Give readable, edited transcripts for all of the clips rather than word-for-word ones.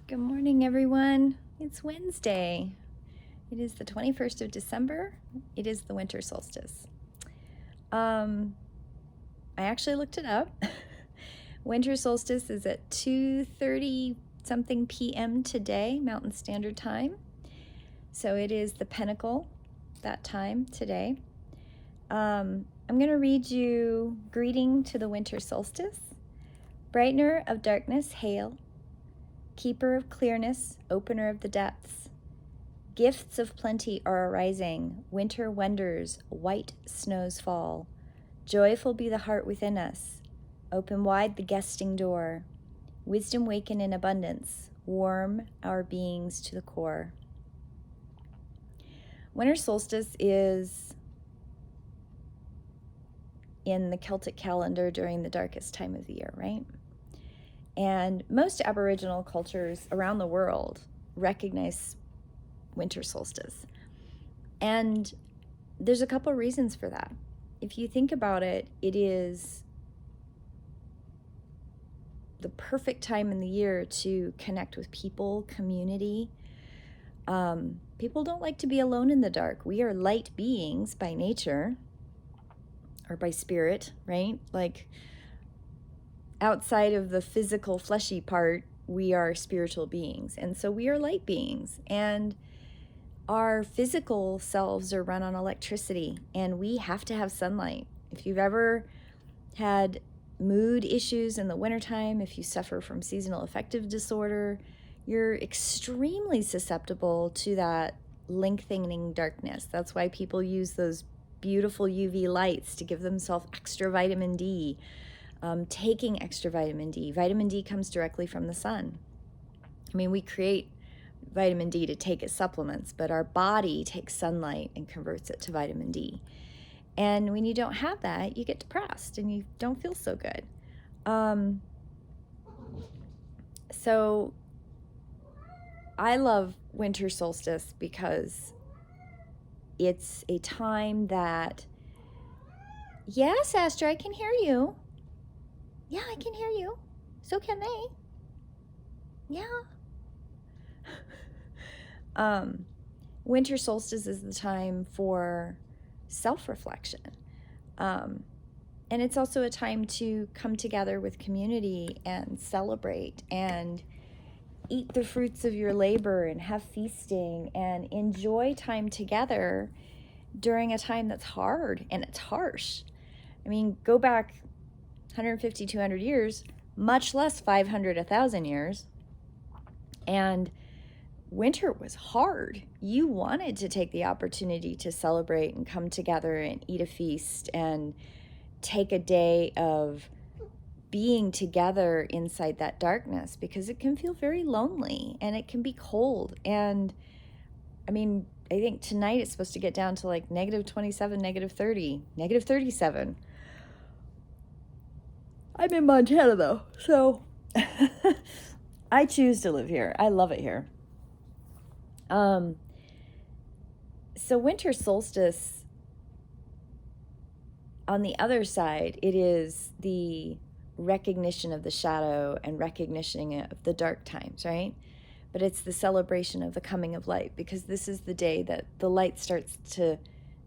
Good morning, everyone. It's Wednesday. It is the 21st of December. It is the winter solstice. I actually looked it up. Winter solstice is at 2:30 something p.m. today, Mountain Standard Time. So it is the pinnacle that time today. I'm going to read you Greeting to the Winter Solstice. Brightener of darkness, hail. Keeper of clearness, opener of the depths. Gifts of plenty are arising, winter wonders, white snows fall. Joyful be the heart within us, open wide the guesting door. Wisdom waken in abundance, warm our beings to the core. Winter solstice is in the Celtic calendar during the darkest time of the year, right? And most Aboriginal cultures around the world recognize winter solstice. And there's a couple reasons for that. If you think about it, it is the perfect time in the year to connect with people, community. People don't like to be alone in the dark. We are light beings by nature or by spirit, right? Like, outside of the physical fleshy part, we are spiritual beings. And so we are light beings. And our physical selves are run on electricity, and we have to have sunlight. If you've ever had mood issues in the wintertime, if you suffer from seasonal affective disorder, you're extremely susceptible to that lengthening darkness. That's why people use those beautiful UV lights to give themselves extra vitamin D. Taking extra vitamin D. Vitamin D comes directly from the sun. I mean, we create vitamin D to take as supplements, but our body takes sunlight and converts it to vitamin D. And when you don't have that, you get depressed and you don't feel so good. So I love winter solstice because it's a time that, yes, Astra, I can hear you. Yeah, I can hear you. So can they. Yeah. Winter solstice is the time for self-reflection. And it's also a time to come together with community and celebrate and eat the fruits of your labor and have feasting and enjoy time together during a time that's hard and it's harsh. I mean, go back 150, 200 years, much less 500, 1,000 years. And winter was hard. You wanted to take the opportunity to celebrate and come together and eat a feast and take a day of being together inside that darkness, because it can feel very lonely and it can be cold. And I mean, I think tonight it's supposed to get down to like -27, -30, -37. I'm in Montana though, so I choose to live here. I love it here. So winter solstice, on the other side, it is the recognition of the shadow and recognition of the dark times, right? But it's the celebration of the coming of light, because this is the day that the light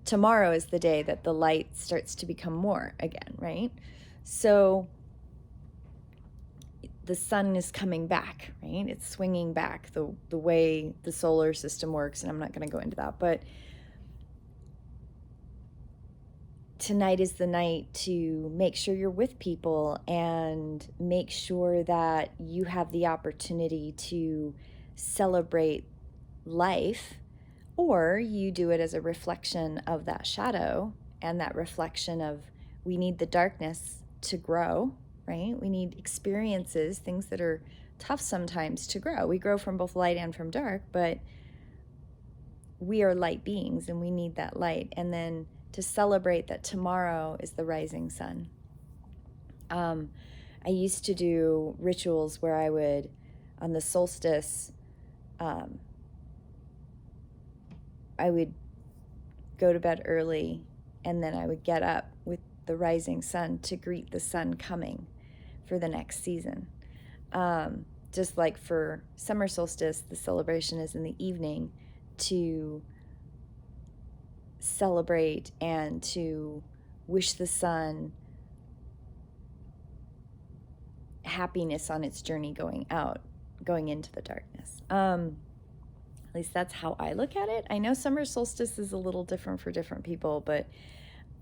tomorrow is the day that the light starts to become more again, right? So the sun is coming back, right? It's swinging back the way the solar system works, and I'm not going to go into that, but tonight is the night to make sure you're with people and make sure that you have the opportunity to celebrate life, or you do it as a reflection of that shadow and that reflection of, we need the darkness to grow, right? We need experiences, things that are tough sometimes, to grow. We grow from both light and from dark, but we are light beings and we need that light. And then to celebrate that tomorrow is the rising sun. I used to do rituals where I would, on the solstice, I would go to bed early, and then I would get up with the rising sun to greet the sun coming for the next season. just like for summer solstice, the celebration is in the evening to celebrate and to wish the sun happiness on its journey going into the darkness. At least that's how I look at it. I know summer solstice is a little different for different people, but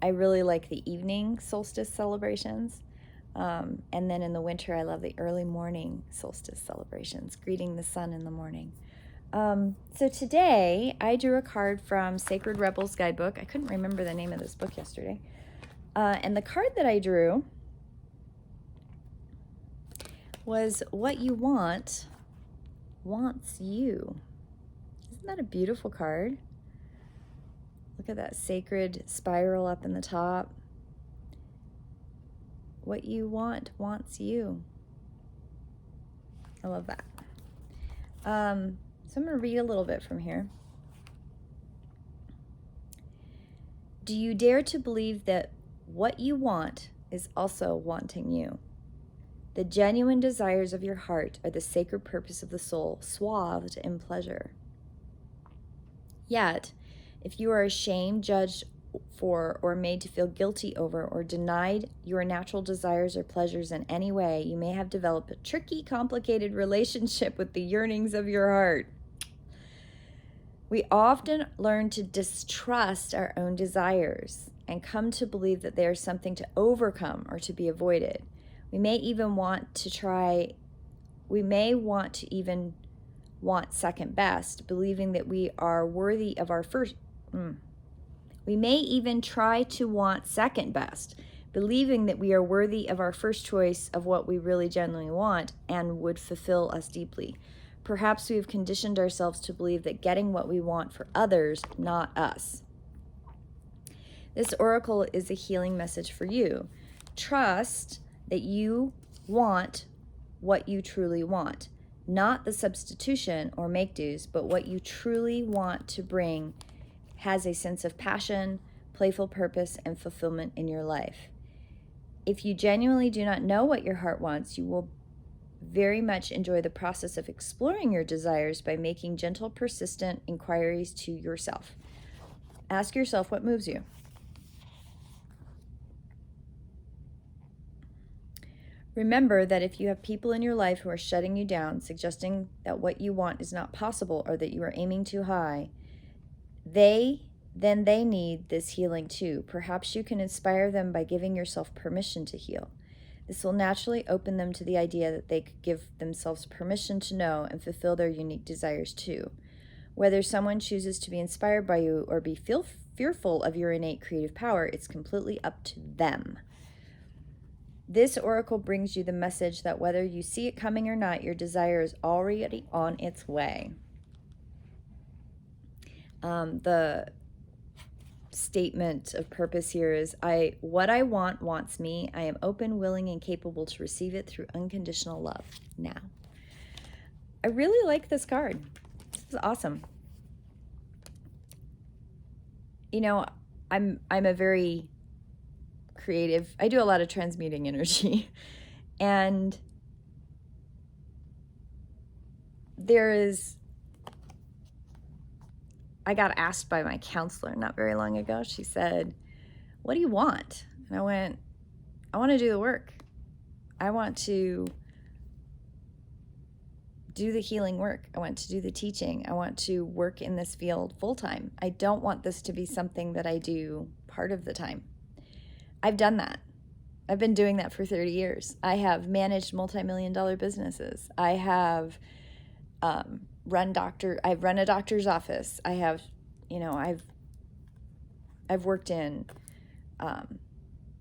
I really like the evening solstice celebrations. And then in the winter, I love the early morning solstice celebrations, greeting the sun in the morning. So today, I drew a card from Sacred Rebels Guidebook. I couldn't remember the name of this book yesterday. And the card that I drew was What You Want Wants You. Isn't that a beautiful card? Look at that sacred spiral up in the top. What you want wants you. I love that. So I'm going to read a little bit from here. Do you dare to believe that what you want is also wanting you? The genuine desires of your heart are the sacred purpose of the soul, swathed in pleasure. Yet, if you are ashamed, judged for, or made to feel guilty over, or denied your natural desires or pleasures in any way, you may have developed a tricky, complicated relationship with the yearnings of your heart. We often learn to distrust our own desires and come to believe that they are something to overcome or to be avoided. We may want to even want second best, believing that we are worthy of our first. We may even try to want second best, believing that we are worthy of our first choice of what we really genuinely want and would fulfill us deeply. Perhaps we have conditioned ourselves to believe that getting what we want for others, not us. This oracle is a healing message for you. Trust that you want what you truly want. Not the substitution or make-dos, but what you truly want to bring has a sense of passion, playful purpose, and fulfillment in your life. If you genuinely do not know what your heart wants, you will very much enjoy the process of exploring your desires by making gentle, persistent inquiries to yourself. Ask yourself what moves you. Remember that if you have people in your life who are shutting you down, suggesting that what you want is not possible or that you are aiming too high, they need this healing too. Perhaps you can inspire them by giving yourself permission to heal. This will naturally open them to the idea that they could give themselves permission to know and fulfill their unique desires too. Whether someone chooses to be inspired by you or be fearful of your innate creative power, it's completely up to them. This oracle brings you the message that whether you see it coming or not, your desire is already on its way. The statement of purpose here is, what I want wants me. I am open, willing, and capable to receive it through unconditional love now. I really like this card. This is awesome. You know, I'm a very creative. I do a lot of transmuting energy. And I got asked by my counselor not very long ago. She said, what do you want? And I went, I want to do the work. I want to do the healing work. I want to do the teaching. I want to work in this field full time. I don't want this to be something that I do part of the time. I've done that. I've been doing that for 30 years. I have managed multi-million-dollar businesses. I have I've run a doctor's office. I've worked in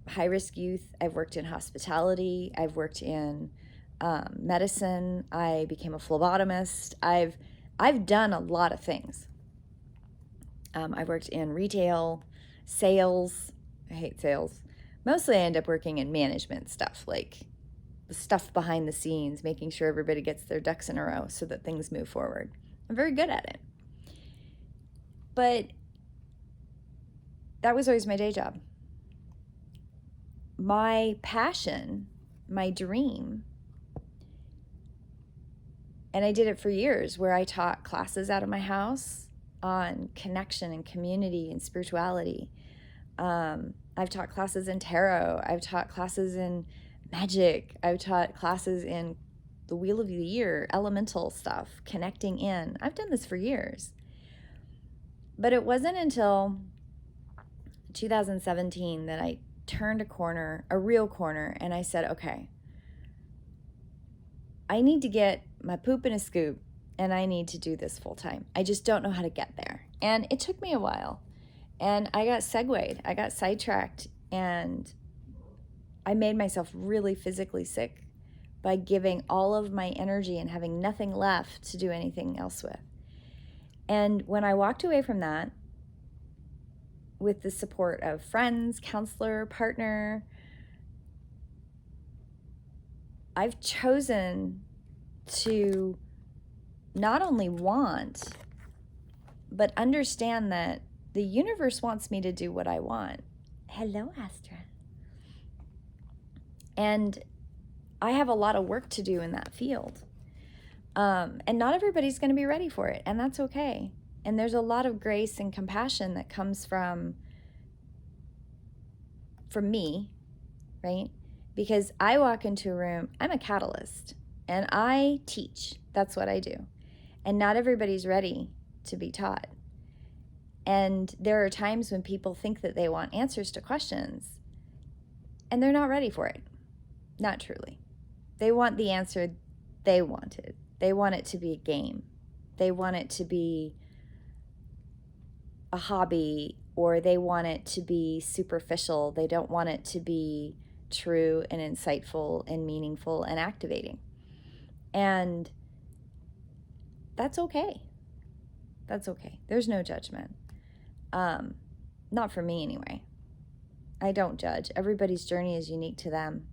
high-risk youth. I've worked in hospitality. I've worked in medicine. I became a phlebotomist. I've done a lot of things. I've worked in retail, sales. I hate sales. Mostly I end up working in management stuff, like the stuff behind the scenes, making sure everybody gets their ducks in a row so that things move forward. I'm very good at it. But that was always my day job. My passion, my dream, And I did it for years, where I taught classes out of my house on connection and community and spirituality. I've taught classes in tarot. I've taught classes in magic. I've taught classes in the Wheel of the Year, elemental stuff, connecting in. I've done this for years. But it wasn't until 2017 that I turned a corner, a real corner, and I said, okay, I need to get my poop in a scoop, and I need to do this full time. I just don't know how to get there. And it took me a while. And I got segued. I got sidetracked, and I made myself really physically sick by giving all of my energy and having nothing left to do anything else with. And when I walked away from that, with the support of friends, counselor, partner, I've chosen to not only want, but understand that the universe wants me to do what I want. Hello, Astra. And I have a lot of work to do in that field. And not everybody's going to be ready for it, and that's okay. And there's a lot of grace and compassion that comes from me, right? Because I walk into a room, I'm a catalyst, and I teach. That's what I do. And not everybody's ready to be taught. And there are times when people think that they want answers to questions, and they're not ready for it. Not truly. They want the answer they wanted. They want it to be a game. They want it to be a hobby, or they want it to be superficial. They don't want it to be true and insightful and meaningful and activating. And that's okay. That's okay. There's no judgment. Not for me anyway. I don't judge. Everybody's journey is unique to them.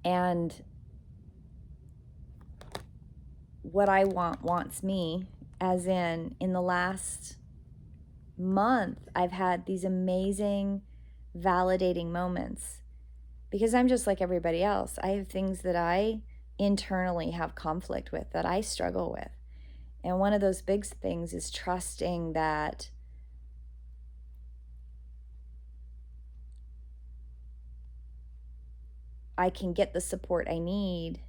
And what I want wants me, as in the last month, I've had these amazing validating moments, because I'm just like everybody else. I have things that I internally have conflict with, that I struggle with. And one of those big things is trusting that I can get the support I need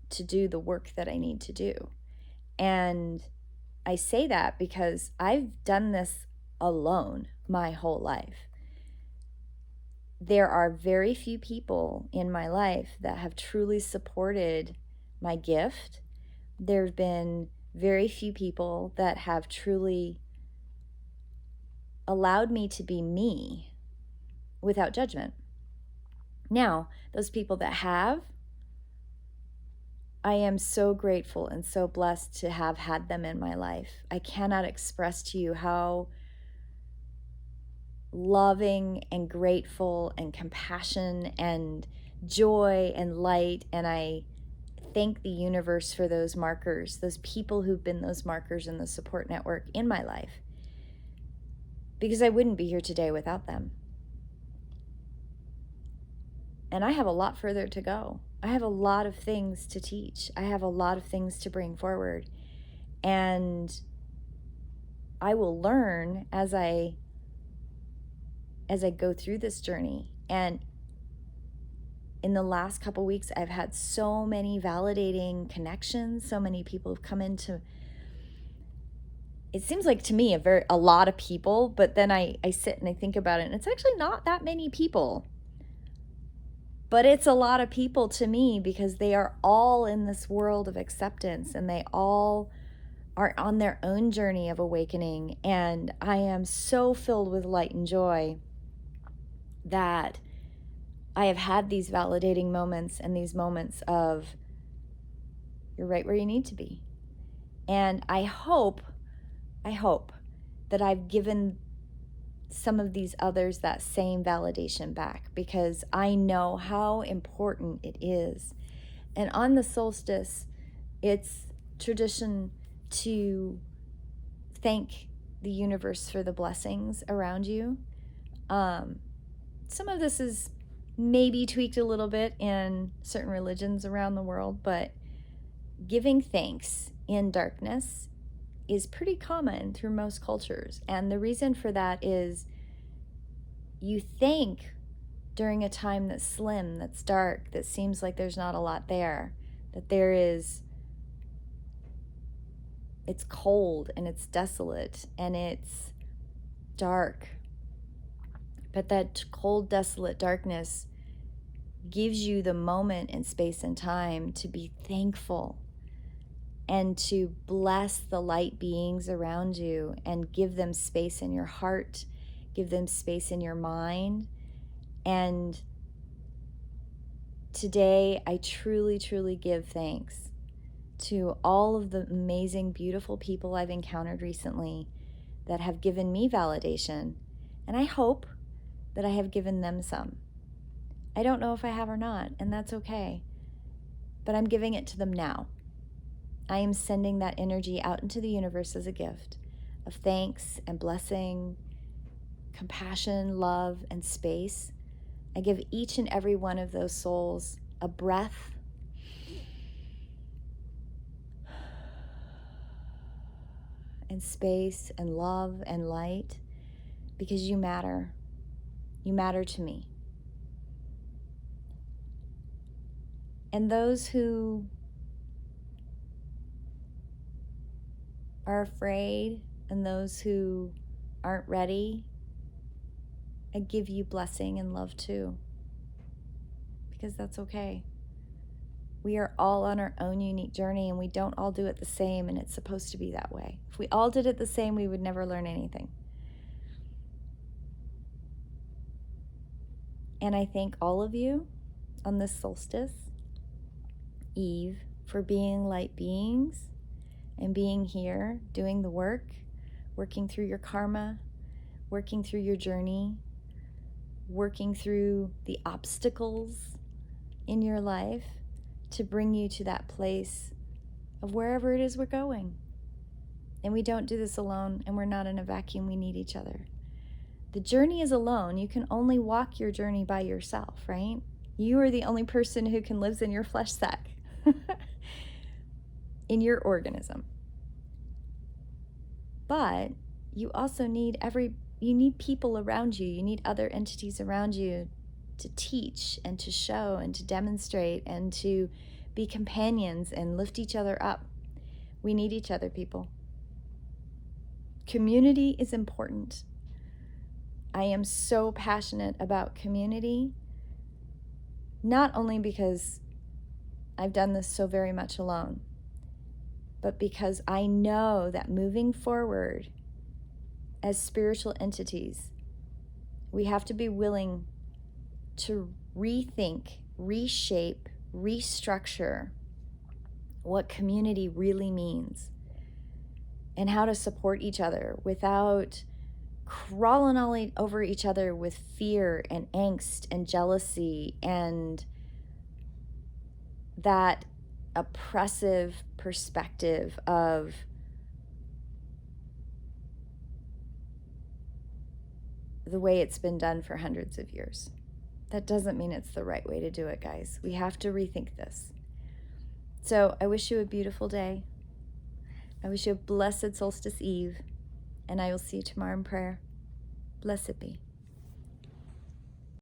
to do the work that I need to do. And I say that because I've done this alone my whole life. There are very few people in my life that have truly supported my gift. There have been very few people that have truly allowed me to be me without judgment. Now, those people that have, I am so grateful and so blessed to have had them in my life. I cannot express to you how loving and grateful and compassion and joy and light, and I thank the universe for those markers, those people who've been those markers in the support network in my life, because I wouldn't be here today without them. And I have a lot further to go. I have a lot of things to teach. I have a lot of things to bring forward. And I will learn as I go through this journey. And in the last couple weeks, I've had so many validating connections. So many people have come into, it seems like to me a lot of people, but then I sit and I think about it, and it's actually not that many people. But it's a lot of people to me, because they are all in this world of acceptance, and they all are on their own journey of awakening. And I am so filled with light and joy that I have had these validating moments, and these moments of, you're right where you need to be. And I hope that I've given some of these others that same validation back, because I know how important it is. And on the solstice, it's tradition to thank the universe for the blessings around you. Some of this is maybe tweaked a little bit in certain religions around the world, but giving thanks in darkness is pretty common through most cultures. And the reason for that is you thank during a time that's slim, that's dark, that seems like there's not a lot there, that it's cold and it's desolate and it's dark. But that cold, desolate darkness gives you the moment and space and time to be thankful and to bless the light beings around you and give them space in your heart, give them space in your mind. And today, I truly, truly give thanks to all of the amazing, beautiful people I've encountered recently that have given me validation. And I hope that I have given them some. I don't know if I have or not, and that's okay. But I'm giving it to them now. I am sending that energy out into the universe as a gift of thanks and blessing, compassion, love, and space. I give each and every one of those souls a breath and space and love and light, because you matter. You matter to me. And those who are afraid and those who aren't ready, I give you blessing and love too, because that's okay. We are all on our own unique journey, and we don't all do it the same, and it's supposed to be that way. If we all did it the same, we would never learn anything. And I thank all of you on this solstice eve for being light beings and being here, doing the work, working through your karma, working through your journey, working through the obstacles in your life to bring you to that place of wherever it is we're going. And we don't do this alone, and we're not in a vacuum. We need each other. The journey is alone. You can only walk your journey by yourself, right? You are the only person who can live in your flesh sack, in your organism. But you also need you need people around you. You need other entities around you to teach and to show and to demonstrate and to be companions and lift each other up. We need each other, people. Community is important. I am so passionate about community, not only because I've done this so very much alone, but because I know that moving forward as spiritual entities, we have to be willing to rethink, reshape, restructure what community really means and how to support each other without crawling all over each other with fear and angst and jealousy and that oppressive perspective of the way it's been done for hundreds of years. That doesn't mean it's the right way to do it, guys. We have to rethink this. So I wish you a beautiful day. I wish you a blessed solstice eve, and I will see you tomorrow in prayer. Blessed be.